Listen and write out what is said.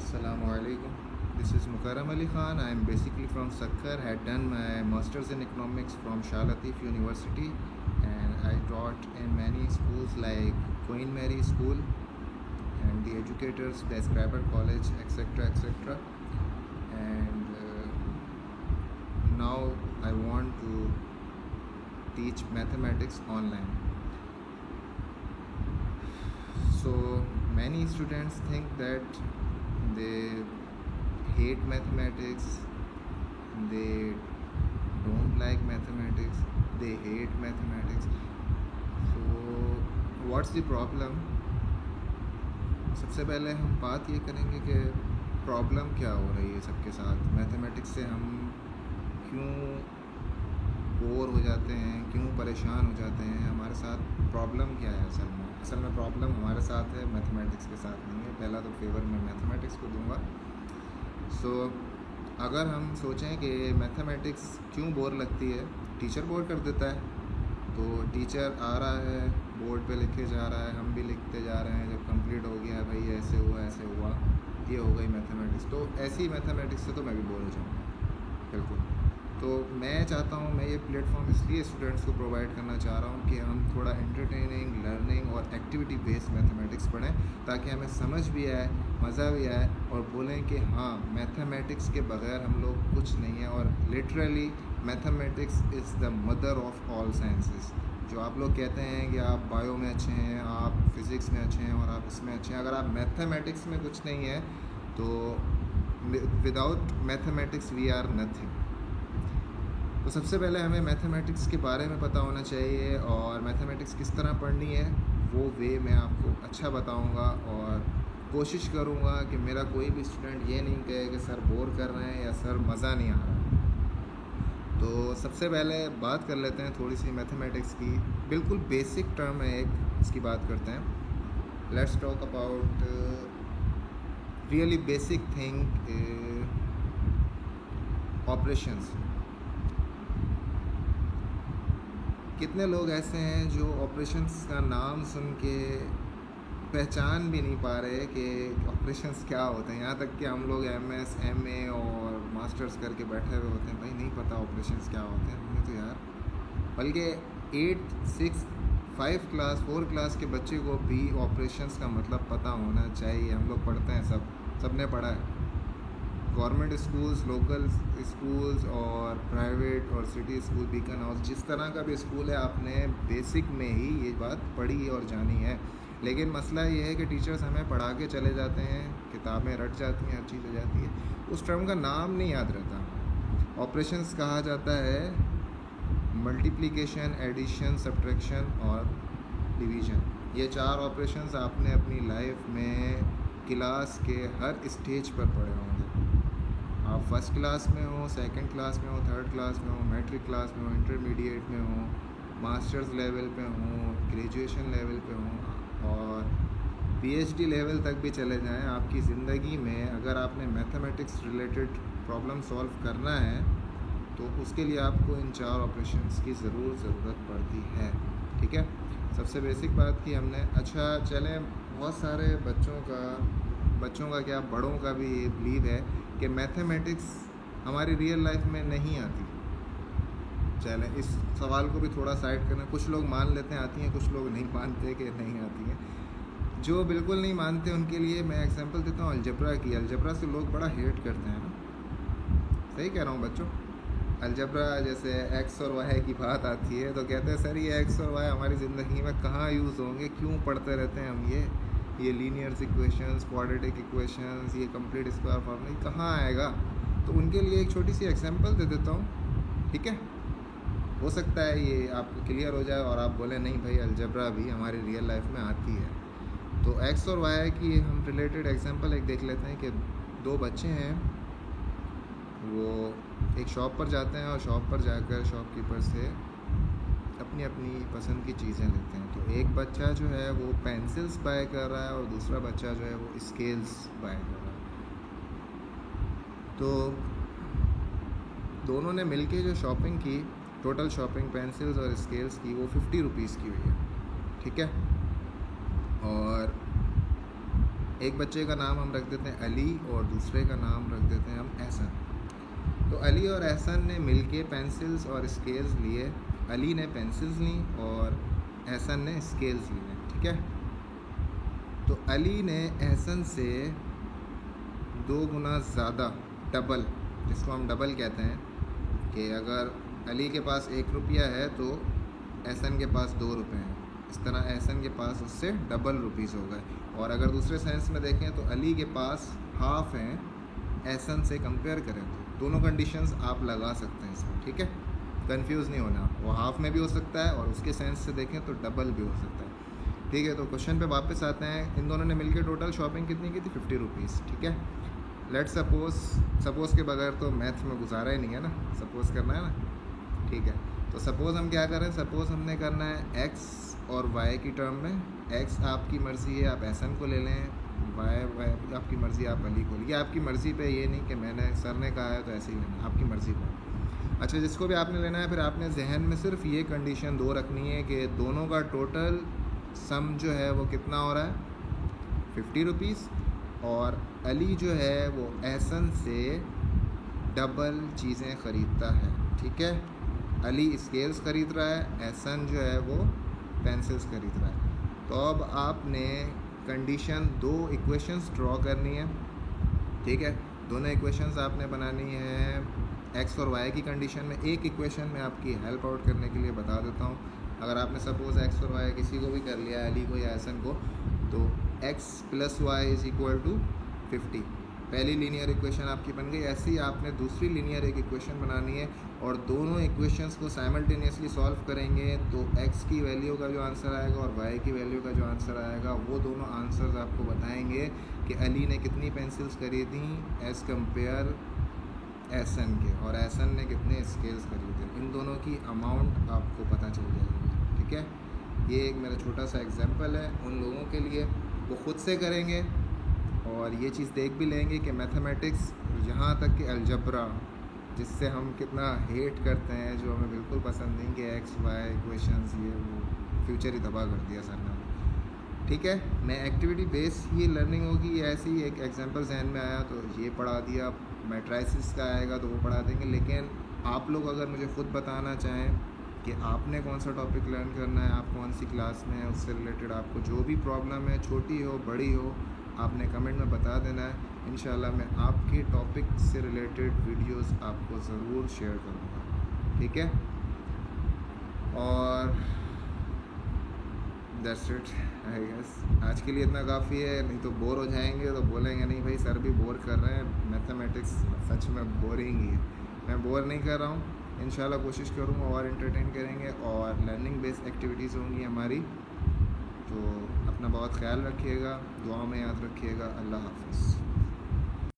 Assalamualaikum. This is Mukarram Ali Khan. I am basically from Sakkar. Had done my masters in economics from Shah Latif University, and I taught in many schools like Queen Mary School and the Educators, the Scriber College, etc., etc. And now I want to teach mathematics online. So many students think that they hate mathematics, they don't like mathematics, they hate mathematics. So what's the problem? सबसे पहले हम बात ये करेंगे कि problem क्या हो रही है सबके साथ। मैथमेटिक्स से हम क्यों बोर हो जाते हैं, क्यों परेशान हो जाते हैं, हमारे साथ प्रॉब्लम क्या है। असल में प्रॉब्लम हमारे साथ है, मैथमेटिक्स के साथ नहीं है। पहला तो फेवर मैं मैथमेटिक्स को दूंगा। सो अगर हम सोचें कि मैथमेटिक्स क्यों बोर लगती है, टीचर बोर कर देता है। तो टीचर आ रहा है, बोर्ड पे लिखे जा रहा है, हम भी लिखते जा रहे हैं। जब कंप्लीट हो गया भाई ऐसे हुआ, ये हो गई मैथमेटिक्स। तो ऐसी मैथमेटिक्स से तो मैं भी बोर हो जाऊँगा बिल्कुल। तो मैं चाहता हूँ, मैं ये प्लेटफॉर्म इसलिए स्टूडेंट्स को प्रोवाइड करना चाह रहा हूँ कि हम थोड़ा एंटरटेनिंग, लर्निंग और एक्टिविटी बेस्ड मैथमेटिक्स पढ़ें, ताकि हमें समझ भी आए, मज़ा भी आए और बोलें कि हाँ, मैथमेटिक्स के बगैर हम लोग कुछ नहीं है। और literally mathematics is the mother of all sciences. जो आप लोग कहते हैं कि आप बायो में अच्छे हैं, आप फिज़िक्स में अच्छे हैं और आप इसमें अच्छे हैं, अगर आप मैथमेटिक्स में कुछ नहीं है तो without mathematics we are nothing. तो सबसे पहले हमें मैथमेटिक्स के बारे में पता होना चाहिए, और मैथमेटिक्स किस तरह पढ़नी है वो वे मैं आपको अच्छा बताऊंगा। और कोशिश करूंगा कि मेरा कोई भी स्टूडेंट ये नहीं कहे कि सर बोर कर रहे हैं या सर मज़ा नहीं आ रहा। तो सबसे पहले बात कर लेते हैं थोड़ी सी मैथमेटिक्स की। बिल्कुल बेसिक टर्म है एक, इसकी बात करते हैं। Let's talk about really basic thing, operations. कितने लोग ऐसे हैं जो ऑपरेशंस का नाम सुन के पहचान भी नहीं पा रहे कि ऑपरेशंस क्या होते हैं। यहाँ तक कि हम लोग MS, MA और मास्टर्स करके बैठे हुए होते हैं, भाई नहीं पता ऑपरेशंस क्या होते हैं हमें तो यार। बल्कि 8, 6, 5 क्लास, 4 क्लास के बच्चे को भी ऑपरेशंस का मतलब पता होना चाहिए। हम लोग पढ़ते हैं, सब ने पढ़ा है। गवर्नमेंट स्कूल्स, लोकल स्कूल्स और प्राइवेट और सिटी स्कूल, बीकन हाउस, जिस तरह का भी स्कूल है, आपने बेसिक में ही ये बात पढ़ी और जानी है। लेकिन मसला ये है कि टीचर्स हमें पढ़ा के चले जाते हैं, किताबें रट जाती हैं, हर चीज़ हो जाती है, उस टर्म का नाम नहीं याद रहता। ऑपरेशंस कहा जाता है मल्टीप्लिकेशन, एडिशन, सब्ट्रैक्शन और डिवीज़न। ये 4 ऑपरेशंस आपने अपनी लाइफ में क्लास के हर स्टेज पर पढ़े होंगे। आप फर्स्ट क्लास में हो, सेकंड क्लास में हो, थर्ड क्लास में हो, मैट्रिक क्लास में हो, इंटरमीडिएट में हो, मास्टर्स लेवल पे हो, ग्रेजुएशन लेवल पे हो और PhD लेवल तक भी चले जाएं। आपकी ज़िंदगी में अगर आपने मैथमेटिक्स रिलेटेड प्रॉब्लम सॉल्व करना है तो उसके लिए आपको इन 4 ऑपरेशंस की ज़रूरत पड़ती है। ठीक है, सबसे बेसिक बात की हमने। अच्छा चलें, बहुत सारे बच्चों का क्या, बड़ों का भी ये बिलीव है कि मैथमेटिक्स हमारी रियल लाइफ में नहीं आती। चलें इस सवाल को भी थोड़ा साइड करना। कुछ लोग मान लेते हैं आती हैं, कुछ लोग नहीं मानते कि नहीं आती हैं। जो बिल्कुल नहीं मानते उनके लिए मैं एग्जांपल देता हूँ अलजेब्रा की। अलजेब्रा से लोग बड़ा हेट करते हैं ना, सही कह रहा हूँ बच्चों। अलजेब्रा जैसे x और y की बात आती है तो कहते हैं सर ये x और y हमारी ज़िंदगी में कहाँ यूज़ होंगे, क्यों पढ़ते रहते हैं हम ये लीनियर इक्वेशंस, क्वाड्रेटिक इक्वेशंस, ये कंप्लीट स्क्वायर फॉर्मूला कहाँ आएगा। तो उनके लिए एक छोटी सी एग्जांपल दे देता हूँ, ठीक है। हो सकता है ये आपको क्लियर हो जाए और आप बोलें नहीं भाई अलजेब्रा भी हमारी रियल लाइफ में आती है। तो x और y की हम रिलेटेड एग्जांपल एक देख लेते हैं कि 2 बच्चे हैं, वो एक शॉप पर जाते हैं और शॉप पर जाकर शॉपकीपर से अपनी अपनी पसंद की चीज़ें लेते हैं। तो एक बच्चा जो है वो पेंसिल्स बाय कर रहा है और दूसरा बच्चा जो है वो स्केल्स बाय कर रहा है। तो दोनों ने मिलके जो शॉपिंग की, टोटल शॉपिंग पेंसिल्स और स्केल्स की, वो 50 रुपीज़ की हुई है। ठीक है, और एक बच्चे का नाम हम रख देते हैं अली और दूसरे का नाम रख देते हैं हम एहसन। तो अली और एहसन ने मिलके पेंसिल्स और स्केल्स लिए। अली ने पेंसिल्स ली और एहसन ने स्केल्स लिए, ठीक है। तो अली ने एहसन से 2 गुना ज़्यादा, डबल, जिसको हम डबल कहते हैं, कि अगर अली के पास 1 रुपया है तो एहसन के पास 2 रुपये हैं, इस तरह एहसन के पास उससे डबल रुपीज़ हो गए। और अगर दूसरे सेंस में देखें तो अली के पास हाफ हैं एहसन से कंपेयर करें तो दोनों कंडीशंस आप लगा सकते हैं इसमें, ठीक है। कंफ्यूज नहीं होना, वो हाफ में भी हो सकता है और उसके सेंस से देखें तो डबल भी हो सकता है, ठीक है। तो क्वेश्चन पे वापस आते हैं। इन दोनों ने मिलकर टोटल शॉपिंग कितनी की थी? 50 रुपीज़, ठीक है। लेट सपोज़ के बगैर तो मैथ में गुजारा ही नहीं है ना, सपोज़ करना है ना, ठीक है। तो सपोज़ हम क्या करें, सपोज़ हमने करना है एक्स और वाई की टर्म में। एक्स आपकी मर्ज़ी है, आप एहसन को ले लें, वाई आपकी मर्ज़ी, आप अली को, ये आपकी मर्ज़ी पे, ये नहीं कि मैंने सर ने कहा है तो ऐसे ही लेना, आपकी मर्ज़ी पर। अच्छा, जिसको भी आपने लेना है, फिर आपने जहन में सिर्फ ये कंडीशन 2 रखनी है कि दोनों का टोटल सम जो है वो कितना हो रहा है? 50 रुपीज़। और अली जो है वो एहसन से डबल चीज़ें ख़रीदता है, ठीक है। अली स्केल्स ख़रीद रहा है, एहसन जो है वो पेंसिल्स ख़रीद रहा है। तो अब आपने कंडीशन 2 इक्वेशंस ड्रॉ करनी है, ठीक है। दोनों इक्वेशंस आपने बनानी है एक्स और वाई की कंडीशन में। एक इक्वेशन में आपकी हेल्प आउट करने के लिए बता देता हूँ। अगर आपने सपोज़ एक्स और वाई किसी को भी कर लिया, अली को या एहसन को, तो x + y = 50, पहली लीनियर इक्वेशन आपकी बन गई। ऐसे ही आपने दूसरी लीनियर एक इक्वेशन बनानी है और दोनों इक्वेशंस को साइमल्टेनियसली सॉल्व करेंगे तो x की वैल्यू का जो आंसर आएगा और y की वैल्यू का जो आंसर आएगा, वो दोनों आंसर्स आपको बताएंगे कि अली ने कितनी पेंसिल्स खरीदी एज़ कम्पेयर एहसन के, और एहसन ने कितने स्केल्स खरीदे। इन दोनों की अमाउंट आपको पता चल जाएगी, ठीक है। ये एक मेरा छोटा सा एग्जांपल है उन लोगों के लिए, वो ख़ुद से करेंगे और ये चीज़ देख भी लेंगे कि मैथमेटिक्स, यहाँ तक कि अलजब्रा, जिससे हम कितना हेट करते हैं, जो हमें बिल्कुल पसंद नहीं, कि एक्स वाई इक्वेशंस, ये वो फ्यूचर ही तबाह कर दिया सर ने, ठीक है। मैं एक्टिविटी बेस ये लर्निंग होगी, ऐसे ही एक एग्जांपल जहन में आया तो ये पढ़ा दिया, मैट्राइसिस का आएगा तो वो पढ़ा देंगे। लेकिन आप लोग अगर मुझे ख़ुद बताना चाहें कि आपने कौन सा टॉपिक लर्न करना है, आप कौन सी क्लास में है, उससे रिलेटेड आपको जो भी प्रॉब्लम है, छोटी हो बड़ी हो, आपने कमेंट में बता देना है। इंशाल्लाह मैं आपके टॉपिक से रिलेटेड वीडियोस आपको ज़रूर शेयर करूँगा, ठीक है। और दैट्स इट आई गेस, आज के लिए इतना काफ़ी है, नहीं तो बोर हो जाएंगे, तो बोलेंगे नहीं भाई सर भी बोर कर रहे हैं। मैथमेटिक्स सच में बोरिंग ही है, मैं बोर नहीं कर रहा हूँ। इंशाल्लाह कोशिश करूँगा और एंटरटेन करेंगे और लर्निंग बेस्ड एक्टिविटीज़ होंगी हमारी। तो अपना बहुत ख्याल रखिएगा, दुआ में याद रखिएगा। अल्लाह हाफ़िज़।